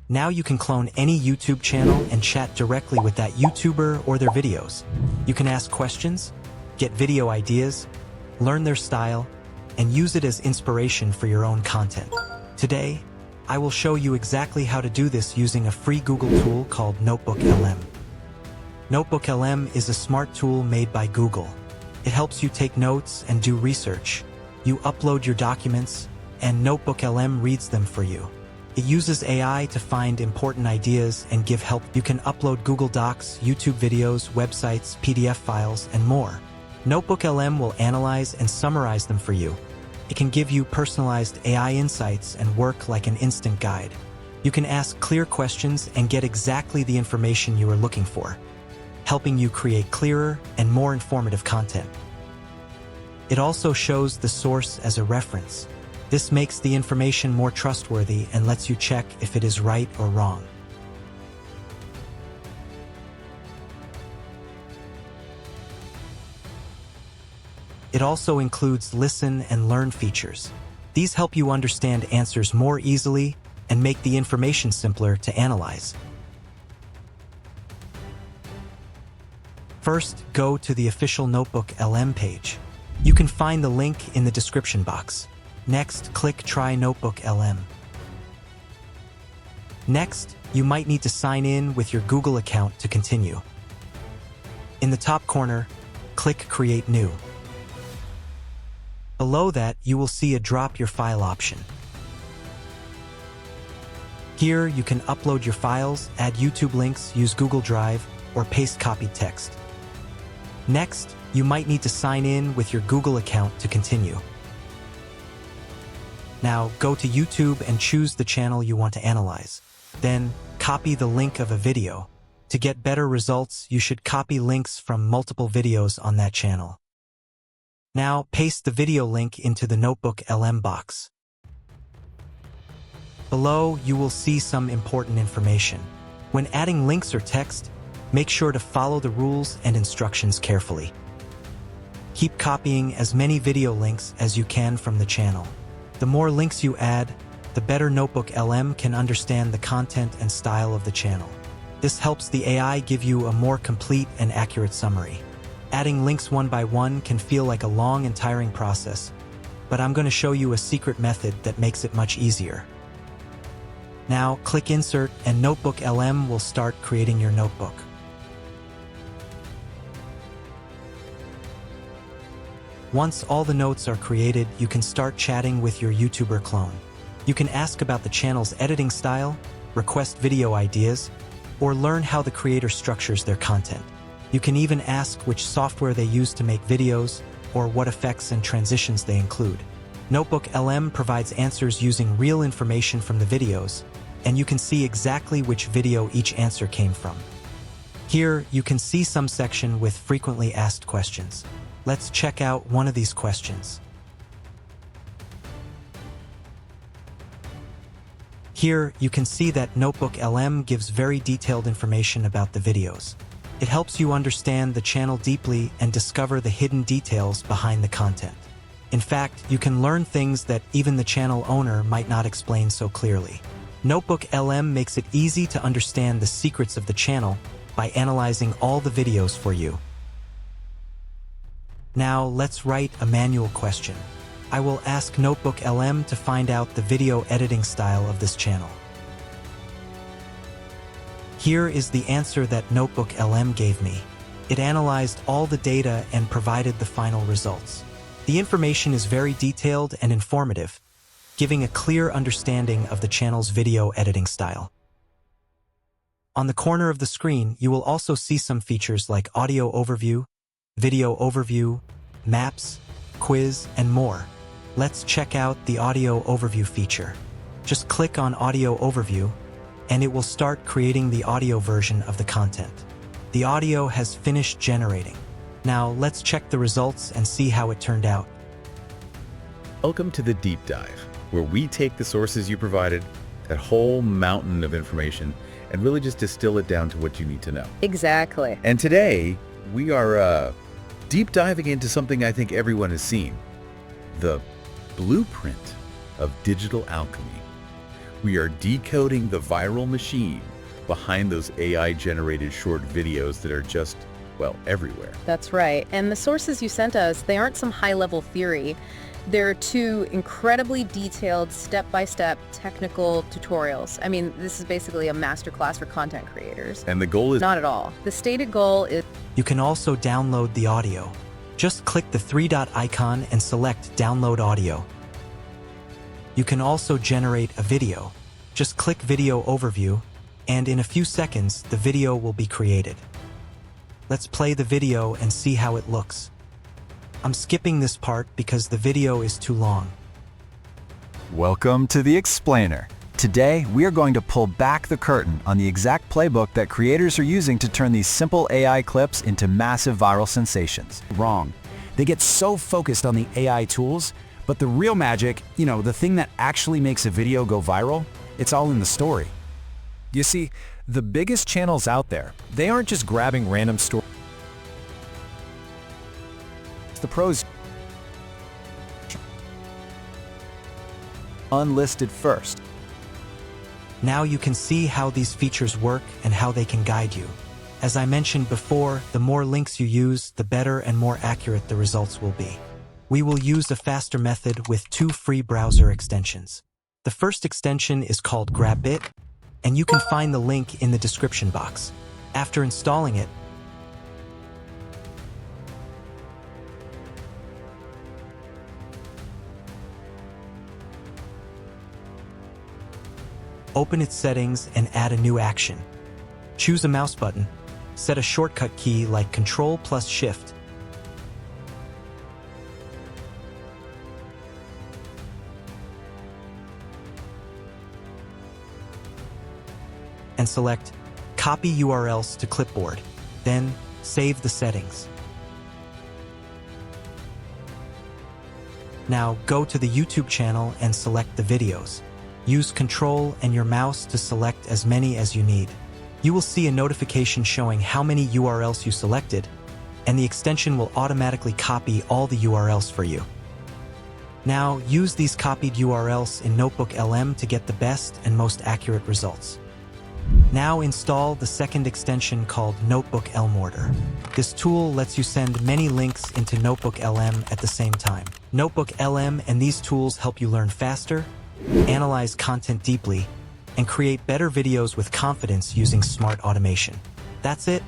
Now you can clone any YouTube channel and chat directly with that YouTuber or their videos. You can ask questions, get video ideas, learn their style, and use it as inspiration for your own content. Today, I will show you exactly how to do this using a free Google tool called NotebookLM. NotebookLM is a smart tool made by Google. It helps you take notes and do research. You upload your documents, and NotebookLM reads them for you. It uses AI to find important ideas and give help. You can upload Google Docs, YouTube videos, websites, PDF files, and more. NotebookLM will analyze and summarize them for you. It can give you personalized AI insights and work like an instant guide. You can ask clear questions and get exactly the information you are looking for, helping you create clearer and more informative content. It also shows the source as a reference. This makes the information more trustworthy and lets you check if it is right or wrong. It also includes listen and learn features. These help you understand answers more easily and make the information simpler to analyze. First, go to the official NotebookLM page. You can find the link in the description box. Next, click Try NotebookLM. Next, you might need to sign in with your Google account to continue. In the top corner, click Create New. Below that, you will see a Drop Your File option. Here, you can upload your files, add YouTube links, use Google Drive, or paste copied text. Next, you might need to sign in with your Google account to continue. Now, go to YouTube and choose the channel you want to analyze. Then, copy the link of a video. To get better results, you should copy links from multiple videos on that channel. Now, paste the video link into the NotebookLM box. Below, you will see some important information. When adding links or text, make sure to follow the rules and instructions carefully. Keep copying as many video links as you can from the channel. The more links you add, the better NotebookLM can understand the content and style of the channel. This helps the AI give you a more complete and accurate summary. Adding links one by one can feel like a long and tiring process, but I'm going to show you a secret method that makes it much easier. Now, click Insert and NotebookLM will start creating your notebook. Once all the notes are created, you can start chatting with your YouTuber clone. You can ask about the channel's editing style, request video ideas, or learn how the creator structures their content. You can even ask which software they use to make videos, or what effects and transitions they include. NotebookLM provides answers using real information from the videos, and you can see exactly which video each answer came from. Here, you can see some section with frequently asked questions. Let's check out one of these questions. Here, you can see that NotebookLM gives very detailed information about the videos. It helps you understand the channel deeply and discover the hidden details behind the content. In fact, you can learn things that even the channel owner might not explain so clearly. NotebookLM makes it easy to understand the secrets of the channel by analyzing all the videos for you. Now, let's write a manual question. I will ask NotebookLM to find out the video editing style of this channel. Here is the answer that NotebookLM gave me. It analyzed all the data and provided the final results. The information is very detailed and informative, giving a clear understanding of the channel's video editing style. On the corner of the screen, you will also see some features like audio overview, video overview, maps, quiz, and more. Let's check out the audio overview feature. Just click on audio overview, and it will start creating the audio version of the content. The audio has finished generating. Now let's check the results and see how it turned out. Welcome to the deep dive, where we take the sources you provided, that whole mountain of information, and really just distill it down to what you need to know. Exactly. And today, we are deep diving into something I think everyone has seen, the blueprint of digital alchemy. We are decoding the viral machine behind those AI-generated short videos that are just, well, everywhere. That's right. And the sources you sent us, they aren't some high-level theory. They're two incredibly detailed, step-by-step technical tutorials. I mean, this is basically a masterclass for content creators. And the goal is... Not at all. The stated goal is... You can also download the audio. Just click the three-dot icon and select Download Audio. You can also generate a video. Just click Video Overview, and in a few seconds, the video will be created. Let's play the video and see how it looks. I'm skipping this part because the video is too long. Welcome to the Explainer. Today, we are going to pull back the curtain on the exact playbook that creators are using to turn these simple AI clips into massive viral sensations. Wrong. They get so focused on the AI tools, but the real magic, the thing that actually makes a video go viral, it's all in the story. You see, the biggest channels out there, they aren't just grabbing random stories. The pros unlisted first. Now you can see how these features work and how they can guide you. As I mentioned before, the more links you use, the better and more accurate the results will be. We will use a faster method with 2 free browser extensions. The first extension is called GrabBit, and you can find the link in the description box. After installing it, open its settings and add a new action. Choose a mouse button, set a shortcut key like Ctrl plus Shift, and select Copy URLs to Clipboard. Then, save the settings. Now, go to the YouTube channel and select the videos. Use Control and your mouse to select as many as you need. You will see a notification showing how many URLs you selected, and the extension will automatically copy all the URLs for you. Now, use these copied URLs in NotebookLM to get the best and most accurate results. Now install the second extension called NotebookLM. This tool lets you send many links into NotebookLM at the same time. NotebookLM and these tools help you learn faster, analyze content deeply, and create better videos with confidence using smart automation. That's it.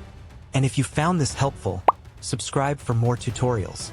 And if you found this helpful, subscribe for more tutorials.